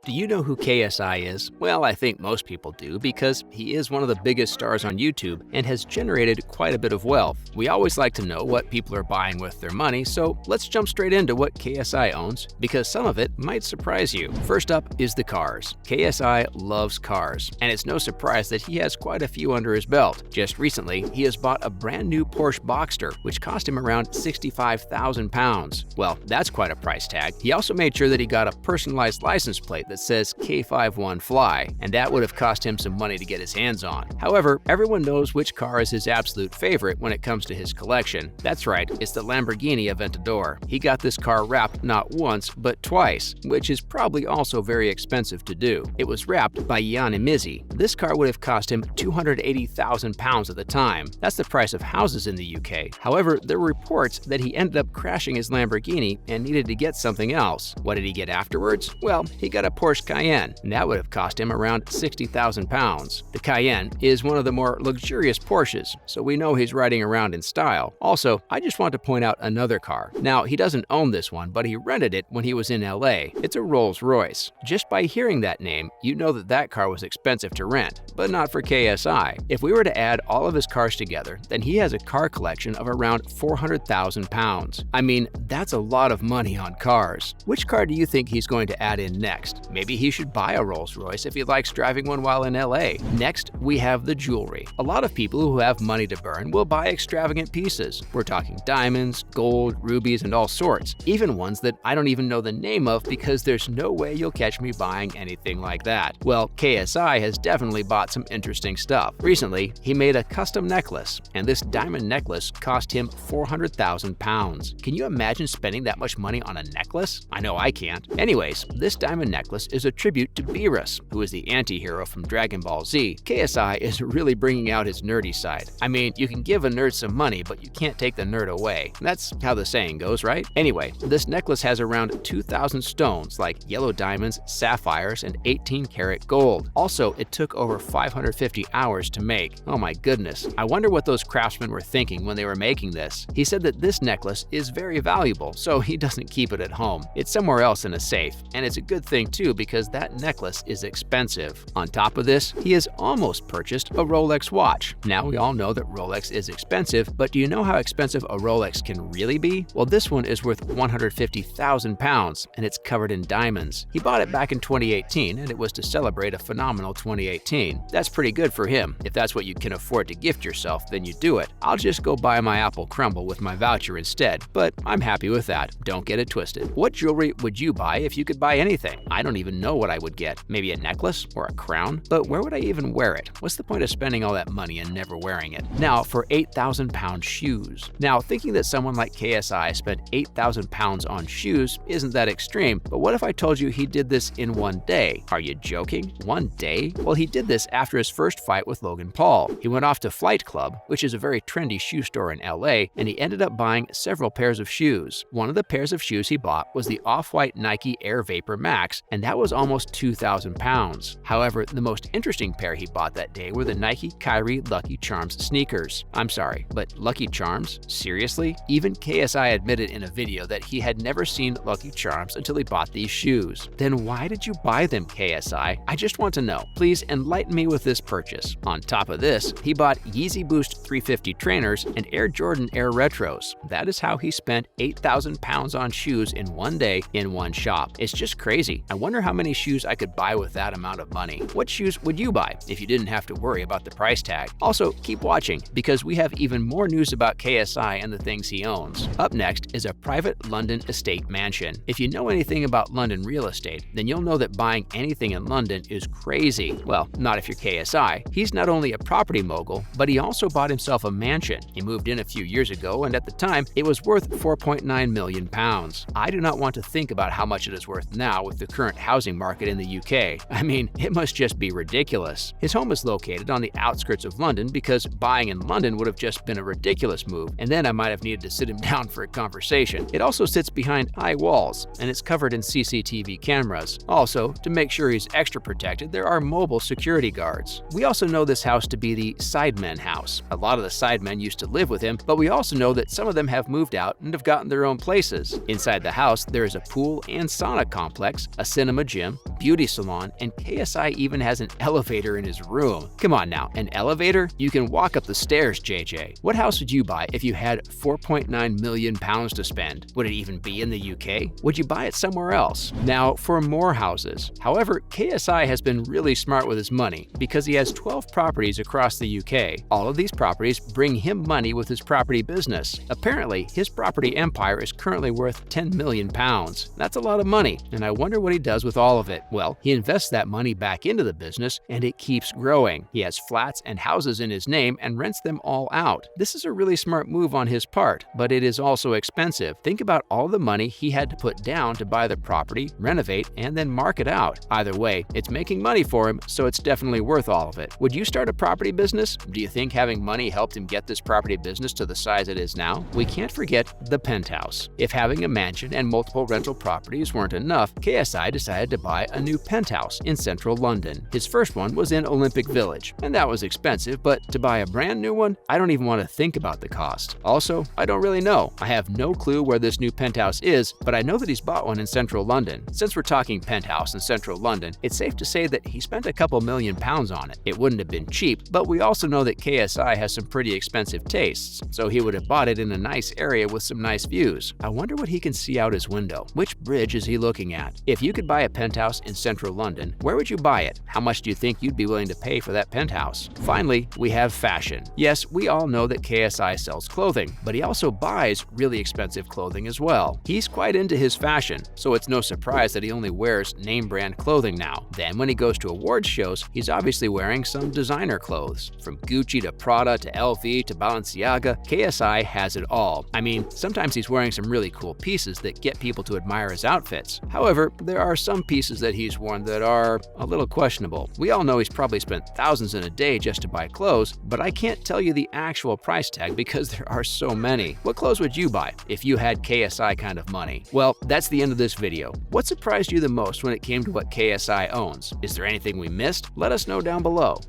Do you know who KSI is? Well, I think most people do because he is one of the biggest stars on YouTube and has generated quite a bit of wealth. We always like to know what people are buying with their money, so let's jump straight into what KSI owns because some of it might surprise you. First up is the cars. KSI loves cars, and it's no surprise that he has quite a few under his belt. Just recently, he has bought a brand new Porsche Boxster, which cost him around £65,000. Well, that's quite a price tag. He also made sure that he got a personalized license plate that says K51 Fly, and that would have cost him some money to get his hands on. However, everyone knows which car is his absolute favorite when it comes to his collection. That's right, it's the Lamborghini Aventador. He got this car wrapped not once, but twice, which is probably also very expensive to do. It was wrapped by Jan Mizzi. This car would have cost him £280,000 at the time. That's the price of houses in the UK. However, there were reports that he ended up crashing his Lamborghini and needed to get something else. What did he get afterwards? Well, he got a Porsche Cayenne, and that would have cost him around £60,000. The Cayenne is one of the more luxurious Porsches, so we know he's riding around in style. Also, I just want to point out another car. Now, he doesn't own this one, but he rented it when he was in LA. It's a Rolls-Royce. Just by hearing that name, you know that that car was expensive to rent, but not for KSI. If we were to add all of his cars together, then he has a car collection of around £400,000. I mean, that's a lot of money on cars. Which car do you think he's going to add in next? Maybe he should buy a Rolls-Royce if he likes driving one while in LA. Next, we have the jewelry. A lot of people who have money to burn will buy extravagant pieces. We're talking diamonds, gold, rubies, and all sorts. Even ones that I don't even know the name of because there's no way you'll catch me buying anything like that. Well, KSI has definitely bought some interesting stuff. Recently, he made a custom necklace, and this diamond necklace cost him £400,000. Can you imagine spending that much money on a necklace? I know I can't. Anyways, this diamond necklace is a tribute to Beerus, who is the anti-hero from Dragon Ball Z. KSI is really bringing out his nerdy side. I mean, you can give a nerd some money, but you can't take the nerd away. That's how the saying goes, right? Anyway, this necklace has around 2,000 stones like yellow diamonds, sapphires, and 18-karat gold. Also, it took over 550 hours to make. Oh my goodness. I wonder what those craftsmen were thinking when they were making this. He said that this necklace is very valuable, so he doesn't keep it at home. It's somewhere else in a safe, and it's a good thing too because that necklace is expensive. On top of this, he has almost purchased a Rolex watch. Now we all know that Rolex is expensive, but do you know how expensive a Rolex can really be? Well, this one is worth £150,000 and it's covered in diamonds. He bought it back in 2018 and it was to celebrate a phenomenal 2018. That's pretty good for him. If that's what you can afford to gift yourself, then you do it. I'll just go buy my apple crumble with my voucher instead, but I'm happy with that. Don't get it twisted. What jewelry would you buy if you could buy anything? I don't even know what I would get. Maybe a necklace or a crown? But where would I even wear it? What's the point of spending all that money and never wearing it? Now for £8,000 shoes. Now thinking that someone like KSI spent £8,000 on shoes isn't that extreme, but what if I told you he did this in one day? Are you joking? One day? Well, he did this after his first fight with Logan Paul. He went off to Flight Club, which is a very trendy shoe store in LA, and he ended up buying several pairs of shoes. One of the pairs of shoes he bought was the off-white Nike Air Vapor Max, and that was almost £2,000. However, the most interesting pair he bought that day were the Nike Kyrie Lucky Charms sneakers. I'm sorry, but Lucky Charms? Seriously? Even KSI admitted in a video that he had never seen Lucky Charms until he bought these shoes. Then why did you buy them, KSI? I just want to know. Please enlighten me with this purchase. On top of this, he bought Yeezy Boost 350 trainers and Air Jordan Air Retros. That is how he spent £8,000 on shoes in one day in one shop. It's just crazy. I wonder how many shoes I could buy with that amount of money. What shoes would you buy if you didn't have to worry about the price tag? Also, keep watching because we have even more news about KSI and the things he owns. Up next is a private London estate mansion. If you know anything about London real estate, then you'll know that buying anything in London is crazy. Well, not if you're KSI. He's not only a property mogul, but he also bought himself a mansion. He moved in a few years ago, and at the time, it was worth £4.9 million. I do not want to think about how much it is worth now with the current housing market in the UK. I mean, it must just be ridiculous. His home is located on the outskirts of London because buying in London would have just been a ridiculous move, and then I might have needed to sit him down for a conversation. It also sits behind high walls, and it's covered in CCTV cameras. Also, to make sure he's extra protected, there are mobile security guards. We also know this house to be the Sidemen house. A lot of the Sidemen used to live with him, but we also know that some of them have moved out and have gotten their own places. Inside the house, there is a pool and sauna complex, a cinema him a gym, beauty salon, and KSI even has an elevator in his room. Come on now, an elevator? You can walk up the stairs, JJ. What house would you buy if you had £4.9 million to spend? Would it even be in the UK? Would you buy it somewhere else? Now, for more houses. However, KSI has been really smart with his money because he has 12 properties across the UK. All of these properties bring him money with his property business. Apparently, his property empire is currently worth £10 million. That's a lot of money, and I wonder what he does with all of it. Well, he invests that money back into the business, and it keeps growing. He has flats and houses in his name and rents them all out. This is a really smart move on his part, but it is also expensive. Think about all the money he had to put down to buy the property, renovate, and then mark it out. Either way, it's making money for him, so it's definitely worth all of it. Would you start a property business? Do you think having money helped him get this property business to the size it is now? We can't forget the penthouse. If having a mansion and multiple rental properties weren't enough, KSI decided to buy a new penthouse in central London. His first one was in Olympic Village, and that was expensive, but to buy a brand new one, I don't even want to think about the cost. Also, I don't really know. I have no clue where this new penthouse is, but I know that he's bought one in central London. Since we're talking penthouse in central London, it's safe to say that he spent a couple £1,000,000 on it. It wouldn't have been cheap, but we also know that KSI has some pretty expensive tastes, so he would have bought it in a nice area with some nice views. I wonder what he can see out his window. Which bridge is he looking at? If you could buy a penthouse in central London, where would you buy it? How much do you think you'd be willing to pay for that penthouse? Finally, we have fashion. Yes, we all know that KSI sells clothing, but he also buys really expensive clothing as well. He's quite into his fashion, so it's no surprise that he only wears name brand clothing now. Then when he goes to awards shows, he's obviously wearing some designer clothes. From Gucci to Prada to LV to Balenciaga, KSI has it all. I mean, sometimes he's wearing some really cool pieces that get people to admire his outfits. However, there are some pieces that he's worn that are a little questionable. We all know he's probably spent thousands in a day just to buy clothes, but I can't tell you the actual price tag because there are so many. What clothes would you buy if you had KSI kind of money? Well, that's the end of this video. What surprised you the most when it came to what KSI owns? Is there anything we missed? Let us know down below.